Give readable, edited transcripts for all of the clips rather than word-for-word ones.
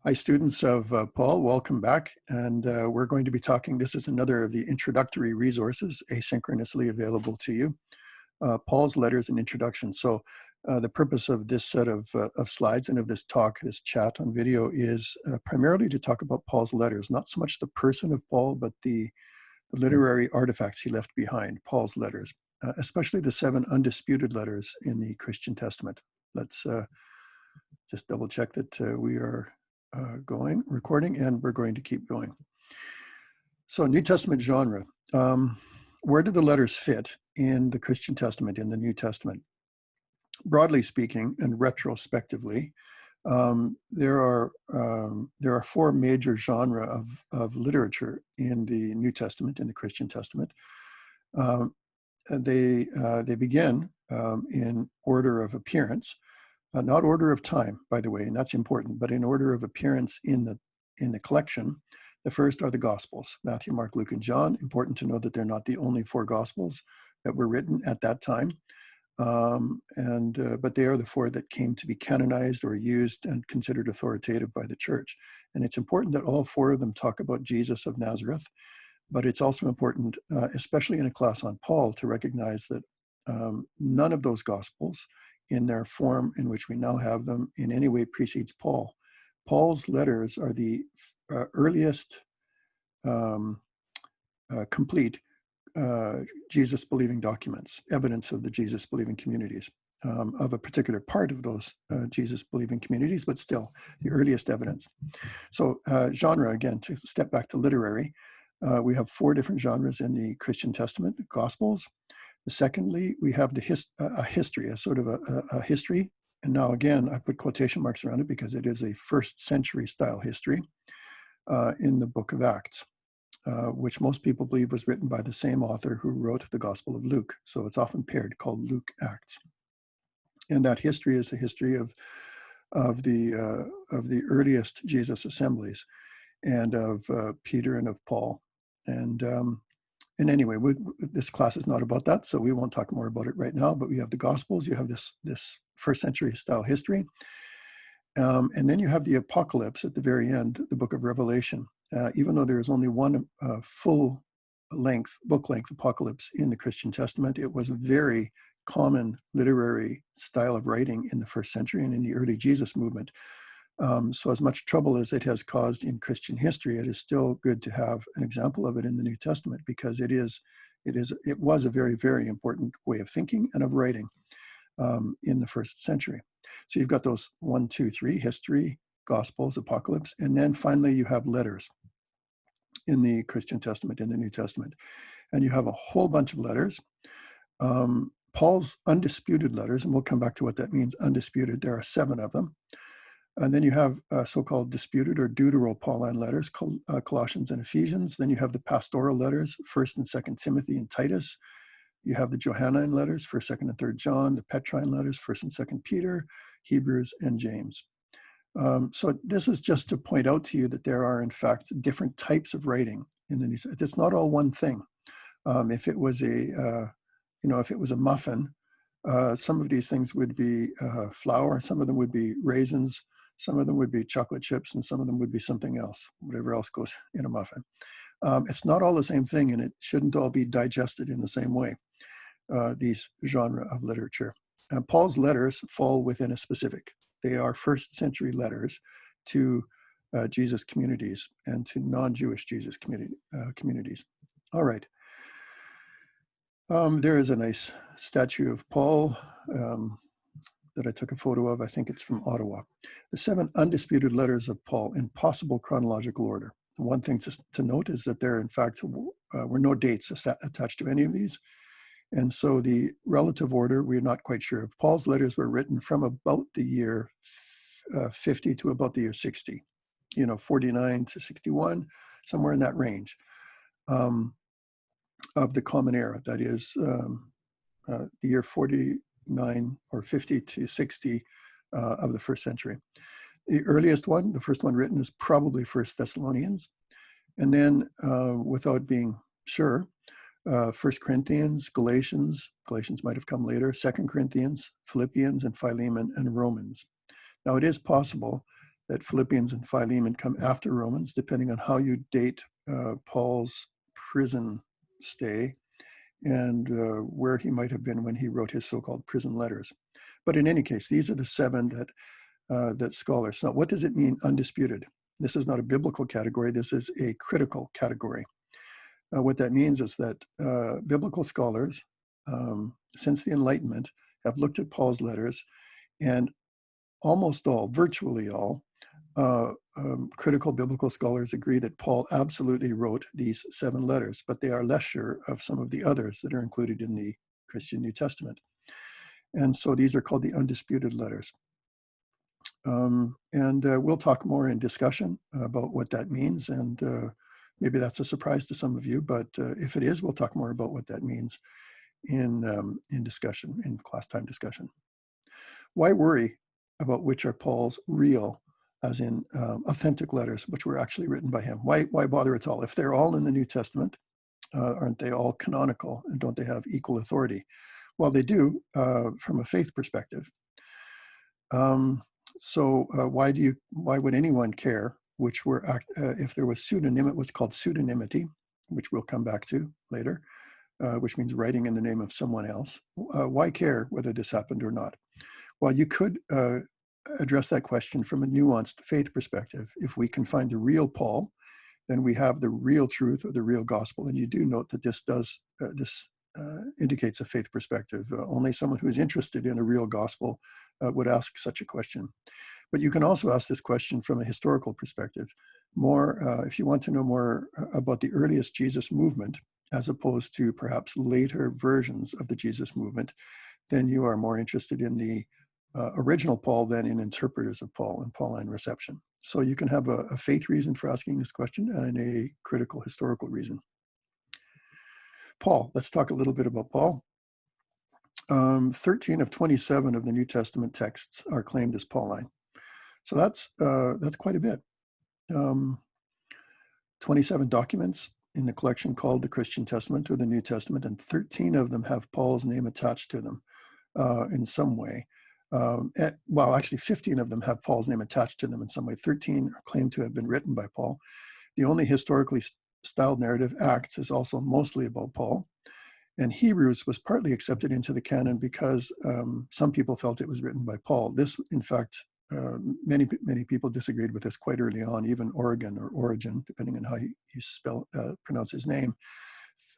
Hi, students of Paul, welcome back. And we're going to be talking, this is another of the introductory resources asynchronously available to you. Paul's letters and introduction. So the purpose of this set of slides and of this talk, this chat on video is primarily to talk about Paul's letters, not so much the person of Paul, but the literary artifacts he left behind, Paul's letters, especially the 7 undisputed letters in the Christian Testament. Let's just double check that we are recording, and we're going to keep going. So New Testament genre. Where do the letters fit in the Christian Testament, in the New Testament? Broadly speaking and retrospectively, there are 4 major genres of literature in the New Testament, in the Christian Testament. They begin in order of appearance. Not order of time, by the way, and that's important, but in order of appearance in the collection. The first are the Gospels, Matthew, Mark, Luke, and John. Important to know that they're not the only 4 Gospels that were written at that time, but they are the 4 that came to be canonized or used and considered authoritative by the church. And it's important that all 4 of them talk about Jesus of Nazareth, but it's also important, especially in a class on Paul, to recognize that none of those Gospels, in their form in which we now have them, in any way precedes Paul. Paul's letters are the earliest complete Jesus-believing documents, evidence of the Jesus-believing communities, of a particular part of those Jesus-believing communities, but still the earliest evidence. So genre, again, to step back to literary, we have 4 different genres in the Christian Testament: the Gospels. Secondly, we have a history, a sort of a history. And now again, I put quotation marks around it because it is a first century style history in the book of Acts, which most people believe was written by the same author who wrote the Gospel of Luke. So it's often paired, called Luke Acts. And that history is a history of the earliest Jesus assemblies, and of Peter and of Paul. And anyway, this class is not about that, so we won't talk more about it right now. But we have the Gospels, you have this first century style history, and then you have the Apocalypse at the very end, the book of Revelation. Even though there is only one book length Apocalypse in the Christian Testament, it was a very common literary style of writing in the first century and in the early Jesus movement. So as much trouble as it has caused in Christian history, it is still good to have an example of it in the New Testament, because it was a very, very important way of thinking and of writing in the first century. So you've got those 1, 2, 3, history, Gospels, Apocalypse, and then finally you have letters in the Christian Testament, in the New Testament. And you have a whole bunch of letters. Paul's undisputed letters, and we'll come back to what that means, undisputed, there are 7 of them. And then you have so-called disputed or Deutero-Pauline letters, Colossians and Ephesians. Then you have the pastoral letters, 1st and 2nd Timothy and Titus. You have the Johannine letters, 1st, 2nd, and 3rd John, the Petrine letters, 1st and 2nd Peter, Hebrews, and James. So this is just to point out to you that there are, in fact, different types of writing in the New Testament. It's not all one thing. If it was a muffin, some of these things would be flour, some of them would be raisins, some of them would be chocolate chips, and some of them would be something else, whatever else goes in a muffin. It's not all the same thing, and it shouldn't all be digested in the same way, these genre of literature. Paul's letters fall within a specific. They are first century letters to Jesus communities and to non-Jewish Jesus communities. All right. There is a nice statue of Paul that I took a photo of. I think it's from Ottawa. The 7 undisputed letters of Paul in possible chronological order. One thing to note is that there, in fact, were no dates attached to any of these. And so the relative order, we're not quite sure. Paul's letters were written from about the year 50 to about the year 60, 49 to 61, somewhere in that range of the Common Era. That is the year 49 or 50 to 60 of the first century. The earliest one, the first one written, is probably 1 Thessalonians. And then, without being sure, 1 Corinthians, Galatians might have come later, 2 Corinthians, Philippians, and Philemon, and Romans. Now, it is possible that Philippians and Philemon come after Romans, depending on how you date Paul's prison stay and where he might have been when he wrote his so-called prison letters. But in any case, these are the 7 that scholars. Now, what does it mean, undisputed? This is not a biblical category. This is a critical category. What that means is that biblical scholars, since the Enlightenment, have looked at Paul's letters, and almost all, virtually all, critical biblical scholars agree that Paul absolutely wrote these 7 letters, but they are less sure of some of the others that are included in the Christian New Testament. And so these are called the undisputed letters. We'll talk more in discussion about what that means, and maybe that's a surprise to some of you, but if it is, we'll talk more about what that means in discussion, in class time discussion. Why worry about which are Paul's real, as in authentic letters, which were actually written by him? Why bother at all? If they're all in the New Testament, aren't they all canonical, and don't they have equal authority? Well, they do from a faith perspective. So why would anyone care which were, if there was what's called pseudonymity, which we'll come back to later, which means writing in the name of someone else? Why care whether this happened or not? Well, you could address that question from a nuanced faith perspective. If we can find the real Paul, then we have the real truth or the real gospel. And you do note that this indicates a faith perspective. Only someone who is interested in a real gospel would ask such a question. But you can also ask this question from a historical perspective. If you want to know more about the earliest Jesus movement, as opposed to perhaps later versions of the Jesus movement, then you are more interested in the original Paul than in interpreters of Paul and Pauline reception. So you can have a faith reason for asking this question and a critical historical reason. Paul, let's talk a little bit about Paul. 13 of 27 of the New Testament texts are claimed as Pauline. So that's quite a bit. 27 documents in the collection called the Christian Testament or the New Testament, and 13 of them have Paul's name attached to them in some way. Actually 15 of them have Paul's name attached to them in some way. 13 are claimed to have been written by Paul. The only historically styled narrative, Acts, is also mostly about Paul. And Hebrews was partly accepted into the canon because some people felt it was written by Paul. This, in fact, many people disagreed with this quite early on. Even Origen, or Origen, depending on how you pronounce his name,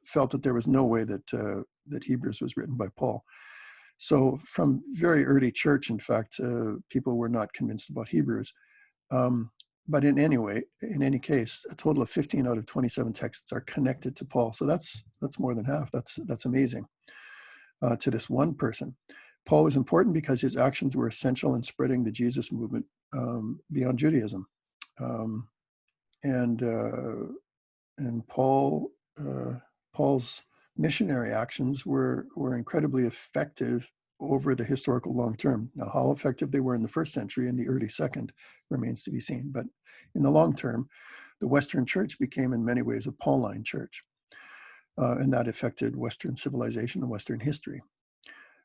felt that there was no way that Hebrews was written by Paul. So from very early church, in fact, people were not convinced about Hebrews. But in any case, a total of 15 out of 27 texts are connected to Paul. So that's more than half. That's amazing to this one person. Paul was important because his actions were essential in spreading the Jesus movement beyond Judaism. And Paul's missionary actions were incredibly effective over the historical long term. Now, how effective they were in the first century and the early second remains to be seen. But in the long term, the Western church became in many ways a Pauline church. And that affected Western civilization and Western history.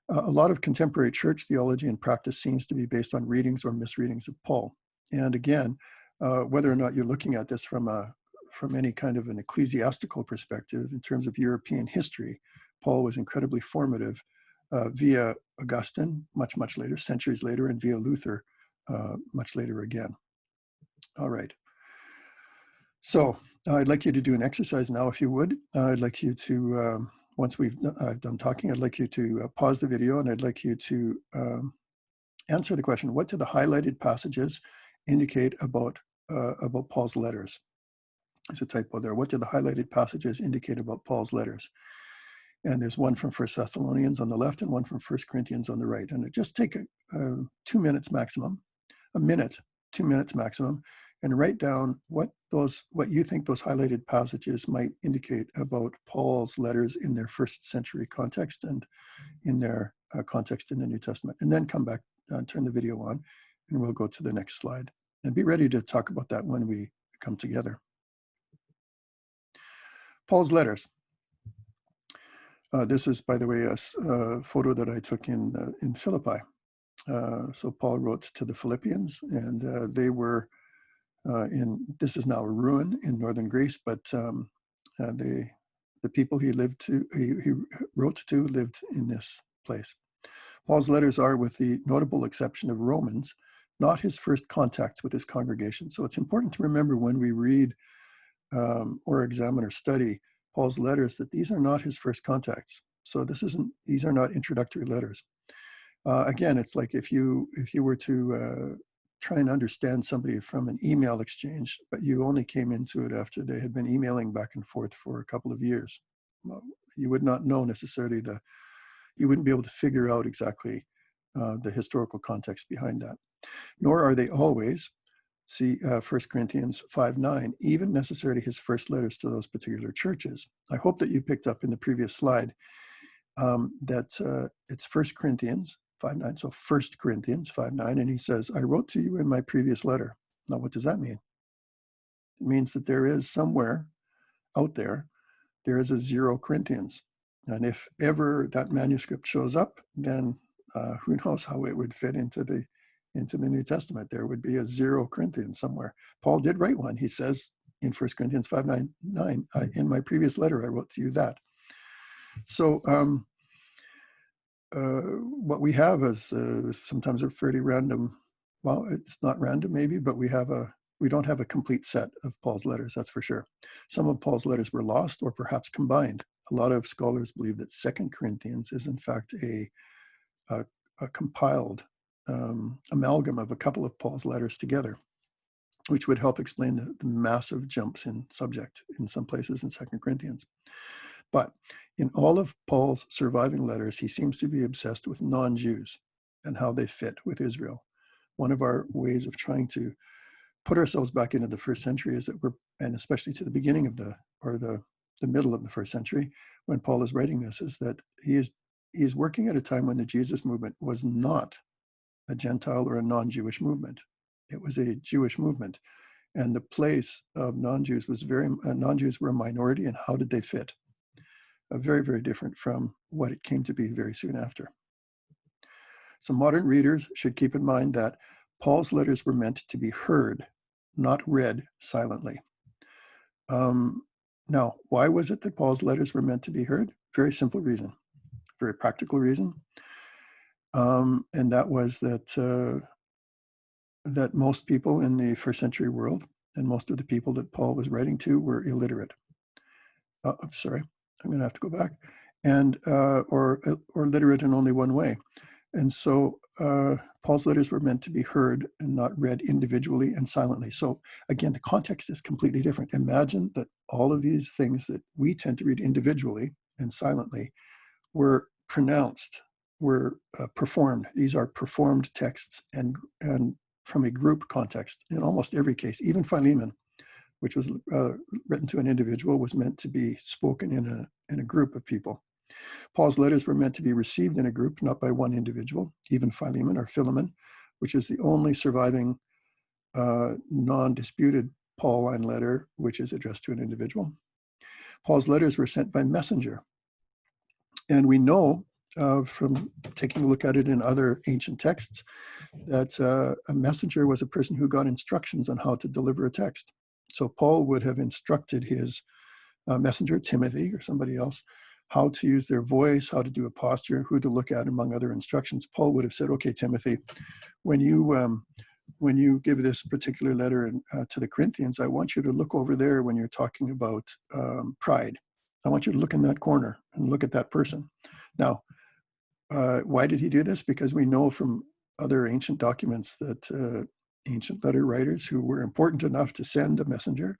A lot of contemporary church theology and practice seems to be based on readings or misreadings of Paul. And again, whether or not you're looking at this from any kind of an ecclesiastical perspective in terms of European history, Paul was incredibly formative via Augustine, much later, centuries later, and via Luther, much later again. All right. So I'd like you to do an exercise now, if you would. I'd like you to, once I've done talking, I'd like you to pause the video, and I'd like you to answer the question: what do the highlighted passages indicate about Paul's letters? There's a typo there. What do the highlighted passages indicate about Paul's letters? And there's one from 1 Thessalonians on the left and one from 1 Corinthians on the right. And it just take 2 minutes maximum, 2 minutes maximum, and write down what you think those highlighted passages might indicate about Paul's letters in their first century context and in their context in the New Testament. And then come back, turn the video on, and we'll go to the next slide. And be ready to talk about that when we come together. Paul's letters. This is, by the way, a photo that I took in Philippi. So Paul wrote to the Philippians, and they were this is now a ruin in northern Greece, but the people he wrote to lived in this place. Paul's letters are, with the notable exception of Romans, not his first contacts with his congregation. So it's important to remember when we read or examine or study Paul's letters that these are not his first contacts. So these are not introductory letters. Again, it's like if you were to try and understand somebody from an email exchange, but you only came into it after they had been emailing back and forth for a couple of years. Well, you would not know necessarily you wouldn't be able to figure out exactly the historical context behind that. Nor are they always, see 1 Corinthians 5:9, even necessarily his first letters to those particular churches. I hope that you picked up in the previous slide that it's 1 Corinthians 5:9, so 1 Corinthians 5:9, and he says, I wrote to you in my previous letter. Now, what does that mean? It means that there is somewhere out there is a 0 Corinthians. And if ever that manuscript shows up, then who knows how it would fit into the New Testament. There would be a 0 Corinthians somewhere. Paul did write one. He says in 1 Corinthians 5:9, in my previous letter, I wrote to you that. So what we have is sometimes a fairly random, well, it's not random maybe, but we don't have a complete set of Paul's letters, that's for sure. Some of Paul's letters were lost or perhaps combined. A lot of scholars believe that 2 Corinthians is in fact a compiled amalgam of a couple of Paul's letters together, which would help explain the massive jumps in subject in some places in 2 Corinthians. But in all of Paul's surviving letters, he seems to be obsessed with non-Jews and how they fit with Israel. One of our ways of trying to put ourselves back into the first century is that and especially to the beginning of the middle of the first century, when Paul is writing this, is that he is working at a time when the Jesus movement was not a Gentile or a non-Jewish movement. It was a Jewish movement. And the place of non-Jews was non-Jews were a minority, and how did they fit? Very, very different from what it came to be very soon after. So modern readers should keep in mind that Paul's letters were meant to be heard, not read silently. Now, why was it that Paul's letters were meant to be heard? Very simple reason, very practical reason. And that was that most people in the first century world and most of the people that Paul was writing to were illiterate. I'm sorry, I'm going to have to go back. And or literate in only one way. And so Paul's letters were meant to be heard and not read individually and silently. So again, the context is completely different. Imagine that all of these things that we tend to read individually and silently were pronounced, were performed. These are performed texts and from a group context in almost every case. Even Philemon, which was written to an individual, was meant to be spoken in a group of people. Paul's letters were meant to be received in a group, not by one individual. Even Philemon or Philemon, which is the only surviving non-disputed Pauline letter which is addressed to an individual. Paul's letters were sent by messenger. And we know from taking a look at it in other ancient texts that a messenger was a person who got instructions on how to deliver a text. So Paul would have instructed his messenger, Timothy, or somebody else, how to use their voice, how to do a posture, who to look at, among other instructions. Paul would have said, okay, Timothy, when you give this particular letter to the Corinthians, I want you to look over there when you're talking about pride. I want you to look in that corner and look at that person. Now, why did he do this? Because we know from other ancient documents that ancient letter writers who were important enough to send a messenger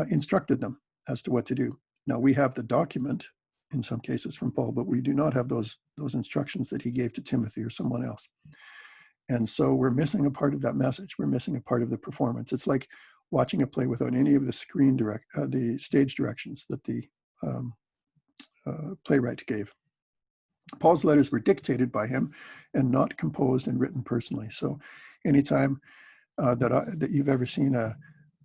instructed them as to what to do. Now, we have the document in some cases from Paul, but we do not have those instructions that he gave to Timothy or someone else. And so we're missing a part of that message. We're missing a part of the performance. It's like watching a play without any of the the stage directions that the playwright gave. Paul's letters were dictated by him and not composed and written personally. So anytime that you've ever seen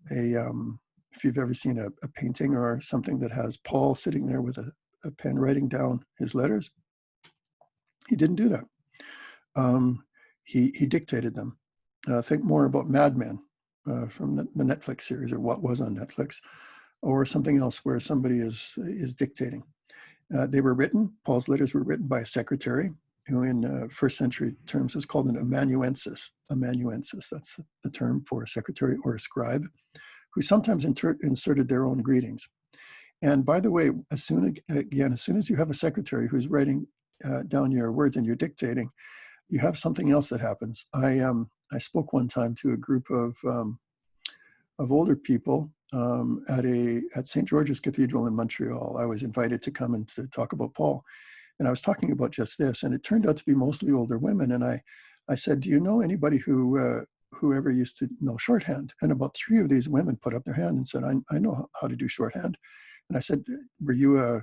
if you've ever seen a painting or something that has Paul sitting there with a pen writing down his letters, he didn't do that. he dictated them. Think more about Mad Men from the Netflix series, or what was on Netflix, or something else where somebody is dictating. They were written, Paul's letters were written by a secretary, who in first century terms is called an amanuensis. Amanuensis, that's the term for a secretary or a scribe, who sometimes inserted their own greetings. And by the way, as soon as you have a secretary who's writing down your words and you're dictating, you have something else that happens. I spoke one time to a group of older people at St. George's Cathedral in Montreal. I was invited to come and to talk about Paul. And I was talking about just this, and it turned out to be mostly older women. And I said, do you know anybody who ever used to know shorthand? And about 3 of these women put up their hand and said, I know how to do shorthand. And I said, were you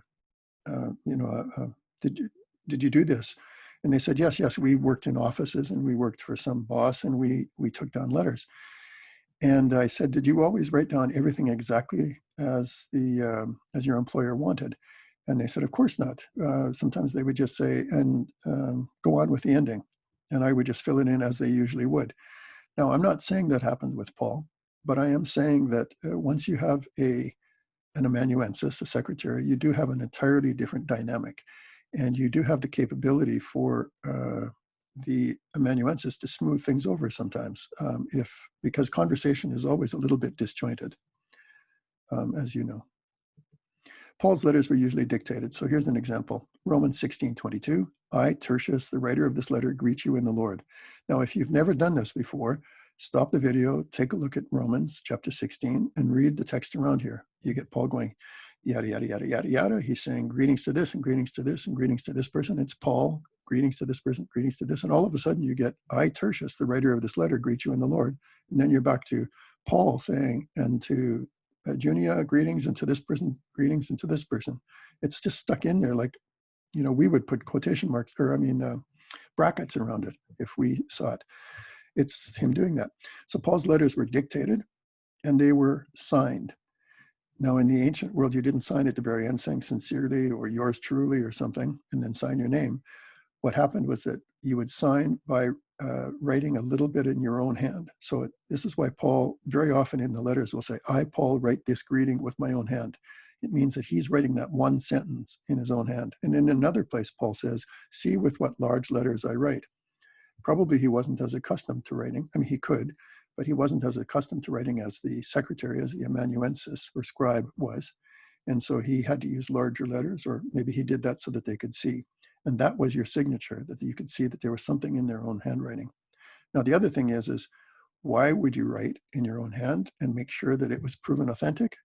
did you do this? And they said, yes, we worked in offices and we worked for some boss and we took down letters. And I said, did you always write down everything exactly as your employer wanted? And they said, of course not. Sometimes they would just say, and go on with the ending. And I would just fill it in as they usually would. Now, I'm not saying that happened with Paul, but I am saying that once you have an amanuensis, a secretary, you do have an entirely different dynamic. And you do have the capability for the amanuensis to smooth things over sometimes, because conversation is always a little bit disjointed, as you know. Paul's letters were usually dictated. So here's an example. Romans 16:22. I, Tertius, the writer of this letter, greet you in the Lord. Now, if you've never done this before, stop the video, take a look at Romans chapter 16, and read the text around here. You get Paul going, yada, yada, yada, yada, yada. He's saying greetings to this and greetings to this and greetings to this person. It's Paul, greetings to this person, greetings to this. And all of a sudden you get, I, Tertius, the writer of this letter, greet you in the Lord. And then you're back to Paul saying, and to Junia, greetings, and to this person, greetings, and to this person. It's just stuck in there like, we would put quotation marks, brackets around it if we saw it. It's him doing that. So Paul's letters were dictated and they were signed. Now, in the ancient world, you didn't sign at the very end saying sincerely or yours truly or something, and then sign your name. What happened was that you would sign by writing a little bit in your own hand. So this is why Paul very often in the letters will say, I, Paul, write this greeting with my own hand. It means that he's writing that one sentence in his own hand. And in another place, Paul says, see with what large letters I write. Probably he wasn't as accustomed to writing. I mean, he could, but he wasn't as accustomed to writing as the secretary, as the amanuensis or scribe was. And so he had to use larger letters, or maybe he did that so that they could see. And that was your signature, that you could see that there was something in their own handwriting. Now, the other thing is why would you write in your own hand and make sure that it was proven authentic?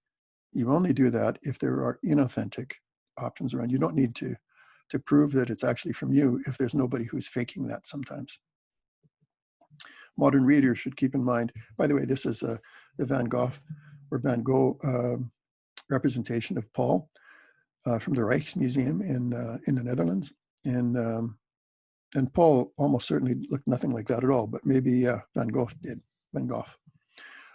You only do that if there are inauthentic options around. You don't need to prove that it's actually from you if there's nobody who's faking that sometimes. Modern readers should keep in mind, by the way, this is the Van Gogh representation of Paul from the Rijksmuseum in the Netherlands. And Paul almost certainly looked nothing like that at all, but maybe Van Gogh did. Van Gogh.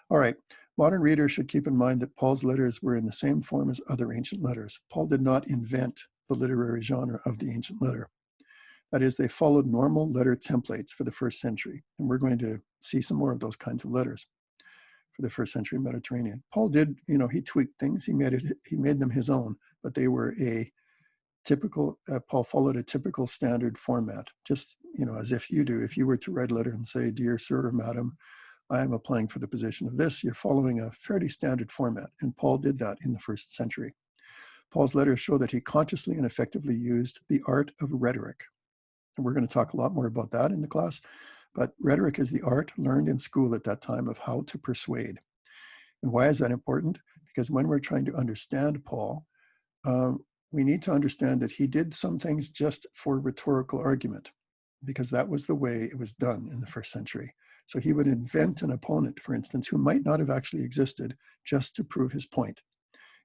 All right. Modern readers should keep in mind that Paul's letters were in the same form as other ancient letters. Paul did not invent the literary genre of the ancient letter. That is, they followed normal letter templates for the first century. And we're going to see some more of those kinds of letters for the first century Mediterranean. Paul did, he tweaked things. He made them his own, but they were a typical, Paul followed a typical standard format, just, as if you do. If you were to write a letter and say, dear sir or madam, I am applying for the position of this, you're following a fairly standard format. And Paul did that in the first century. Paul's letters show that he consciously and effectively used the art of rhetoric. And we're going to talk a lot more about that in the class. But rhetoric is the art learned in school at that time of how to persuade. And why is that important? Because when we're trying to understand Paul, we need to understand that he did some things just for rhetorical argument, because that was the way it was done in the first century. So he would invent an opponent, for instance, who might not have actually existed, just to prove his point.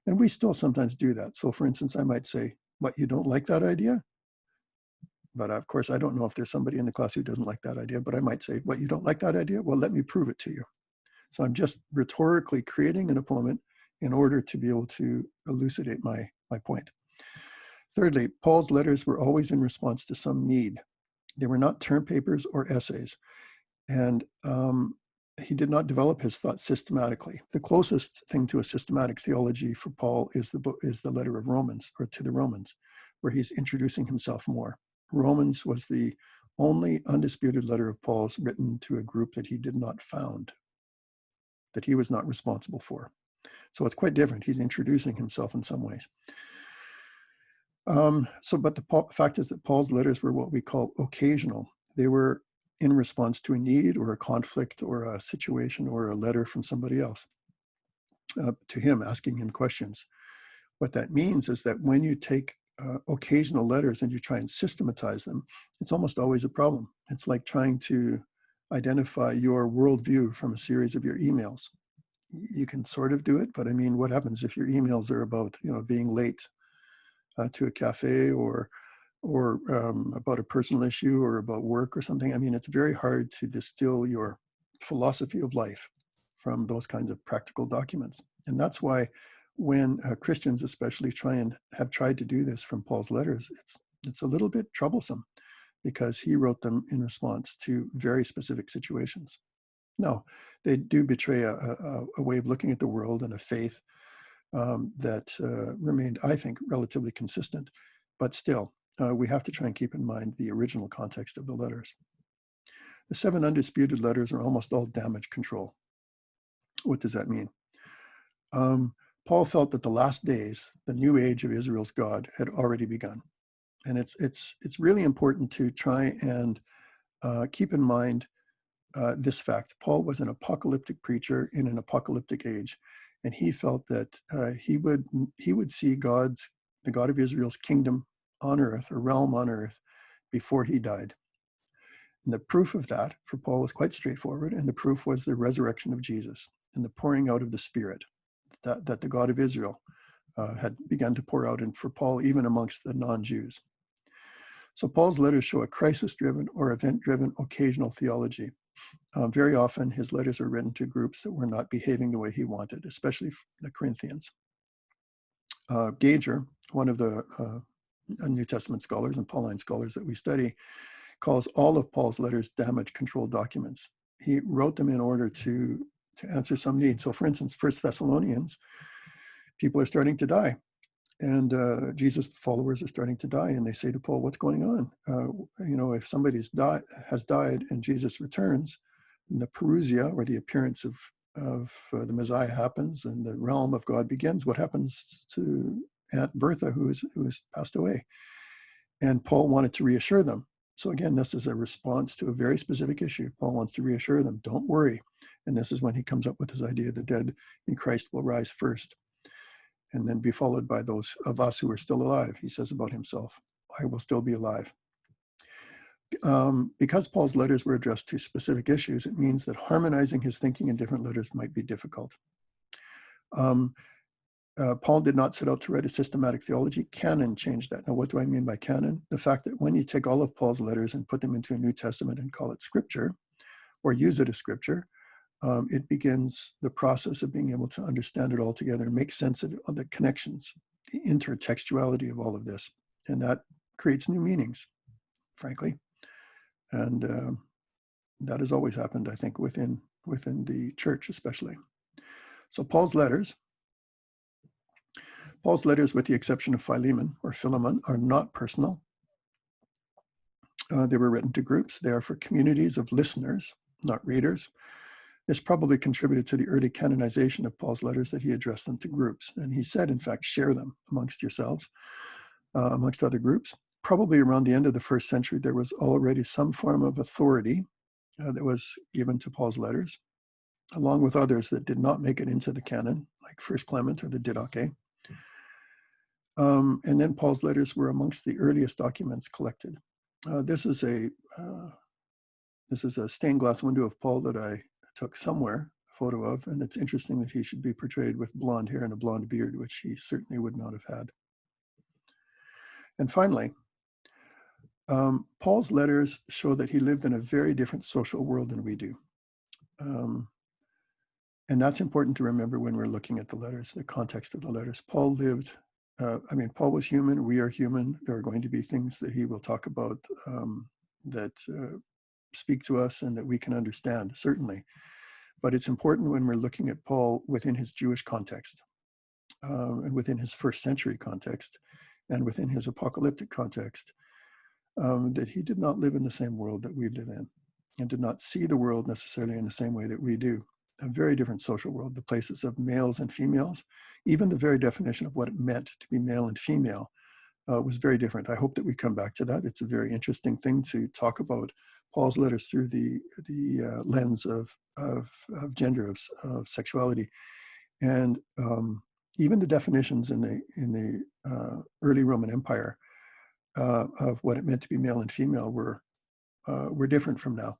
And we still sometimes do that. So for instance, I might say, what, you don't like that idea? But of course, I don't know if there's somebody in the class who doesn't like that idea, but I might say, what, you don't like that idea? Well, let me prove it to you. So I'm just rhetorically creating an opponent in order to be able to elucidate my point. Thirdly, Paul's letters were always in response to some need. They were not term papers or essays. And he did not develop his thought systematically. The closest thing to a systematic theology for Paul is the letter of Romans, or to the Romans, where he's introducing himself more. Romans was the only undisputed letter of Paul's written to a group that he did not found, that he was not responsible for. So it's quite different. He's introducing himself in some ways. But the fact is that Paul's letters were what we call occasional. They were in response to a need or a conflict or a situation or a letter from somebody else to him, asking him questions. What that means is that when you take occasional letters and you try and systematize them, it's almost always a problem. It's like trying to identify your worldview from a series of your emails. You can sort of do it, but I mean, what happens if your emails are about, being late to a cafe or about a personal issue or about work or something? I mean, it's very hard to distill your philosophy of life from those kinds of practical documents. And that's why when Christians especially have tried to do this from Paul's letters, it's a little bit troublesome because he wrote them in response to very specific situations. No, they do betray a way of looking at the world and a faith that remained, I think, relatively consistent. But still, we have to try and keep in mind the original context of the letters. The 7 undisputed letters are almost all damage control. What does that mean? Paul felt that the last days, the new age of Israel's God, had already begun. And it's really important to try and keep in mind this fact. Paul was an apocalyptic preacher in an apocalyptic age, and he felt that he would see the God of Israel's kingdom on earth, or realm on earth, before he died. And the proof of that for Paul was quite straightforward, and the proof was the resurrection of Jesus and the pouring out of the Spirit that the God of Israel had begun to pour out, and for Paul, even amongst the non-Jews. So Paul's letters show a crisis-driven or event-driven occasional theology. Very often, his letters are written to groups that were not behaving the way he wanted, especially the Corinthians. Gager, one of the New Testament scholars and Pauline scholars that we study, calls all of Paul's letters damage control documents. He wrote them in order to answer some need. So, for instance, 1 Thessalonians, people are starting to die. And Jesus' followers are starting to die, and they say to Paul, "What's going on? If somebody has died and Jesus returns, and the parousia, or the appearance of the Messiah, happens, and the realm of God begins, what happens to Aunt Bertha, who has passed away?" And Paul wanted to reassure them. So again, this is a response to a very specific issue. Paul wants to reassure them, don't worry. And this is when he comes up with his idea: the dead in Christ will rise first, and then be followed by those of us who are still alive. He says about himself, "I will still be alive." Because Paul's letters were addressed to specific issues, it means that harmonizing his thinking in different letters might be difficult. Paul did not set out to write a systematic theology. Canon changed that. Now, what do I mean by canon? The fact that when you take all of Paul's letters and put them into a New Testament and call it scripture, or use it as scripture, it begins the process of being able to understand it all together and make sense of the connections, the intertextuality of all of this. And that creates new meanings, frankly. And that has always happened, I think, within the church especially. So Paul's letters, with the exception of Philemon or Philemon, are not personal. They were written to groups. They are for communities of listeners, not readers. This probably contributed to the early canonization of Paul's letters, that he addressed them to groups. And he said, in fact, share them amongst yourselves, amongst other groups. Probably around the end of the first century, there was already some form of authority that was given to Paul's letters, along with others that did not make it into the canon, like First Clement or the Didache. And then Paul's letters were amongst the earliest documents collected. This is a stained glass window of Paul that I took somewhere, a photo of, and it's interesting that he should be portrayed with blonde hair and a blonde beard, which he certainly would not have had. And finally, Paul's letters show that he lived in a very different social world than we do. And that's important to remember when we're looking at the letters, the context of the letters. Paul lived, Paul was human, we are human. There are going to be things that he will talk about that speak to us and that we can understand, certainly. But it's important when we're looking at Paul within his Jewish context, and within his first century context, and within his apocalyptic context, that he did not live in the same world that we live in, and did not see the world necessarily in the same way that we do. A very different social world, the places of males and females, even the very definition of what it meant to be male and female was very different. I hope that we come back to that. It's a very interesting thing to talk about Paul's letters through the lens of gender, of sexuality, and even the definitions in the early Roman Empire of what it meant to be male and female were different from now.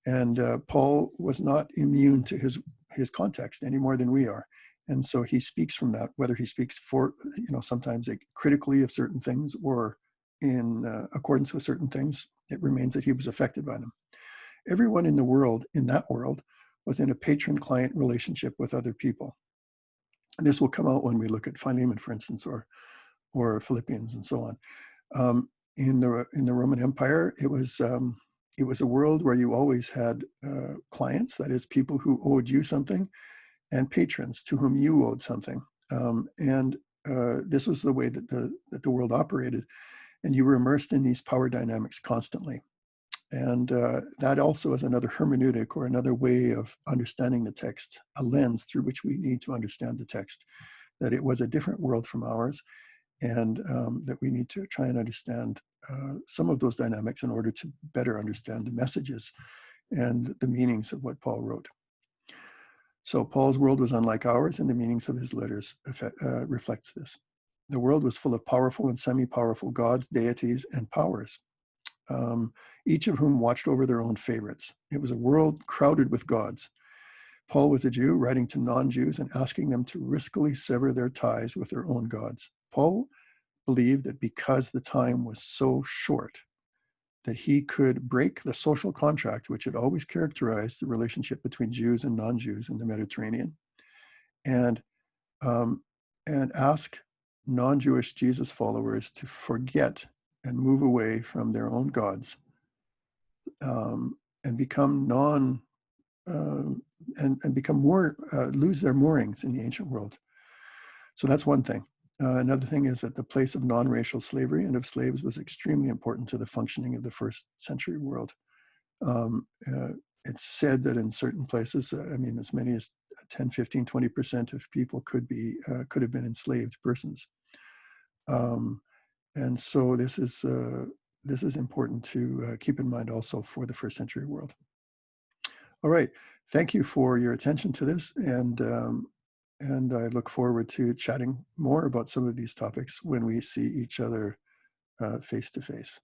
And Paul was not immune to his context any more than we are. And so he speaks from that, whether he speaks for, sometimes critically of certain things or in accordance with certain things, it remains that he was affected by them. Everyone in the world, in that world, was in a patron-client relationship with other people. And this will come out when we look at Philemon, for instance, or Philippians and so on. In the Roman Empire, it was a world where you always had clients, that is, people who owed you something, and patrons to whom you owed something. This was the way that the world operated, and you were immersed in these power dynamics constantly. And that also is another hermeneutic, or another way of understanding the text, a lens through which we need to understand the text, that it was a different world from ours, and that we need to try and understand some of those dynamics in order to better understand the messages and the meanings of what Paul wrote. So Paul's world was unlike ours, and the meanings of his letters reflects this. The world was full of powerful and semi-powerful gods, deities, and powers, each of whom watched over their own favorites. It was a world crowded with gods. Paul was a Jew writing to non-Jews and asking them to riskily sever their ties with their own gods. Paul believed that because the time was so short, that he could break the social contract which had always characterized the relationship between Jews and non-Jews in the Mediterranean, and ask non-Jewish Jesus followers to forget and move away from their own gods, and become and become more lose their moorings in the ancient world. So that's one thing. Another thing is that the place of non-racial slavery and of slaves was extremely important to the functioning of the first century world. It's said that in certain places, as many as 10, 15, 20% of people could have been enslaved persons. And so this is important to keep in mind also for the first century world. All right, thank you for your attention to this, and I look forward to chatting more about some of these topics when we see each other face to face.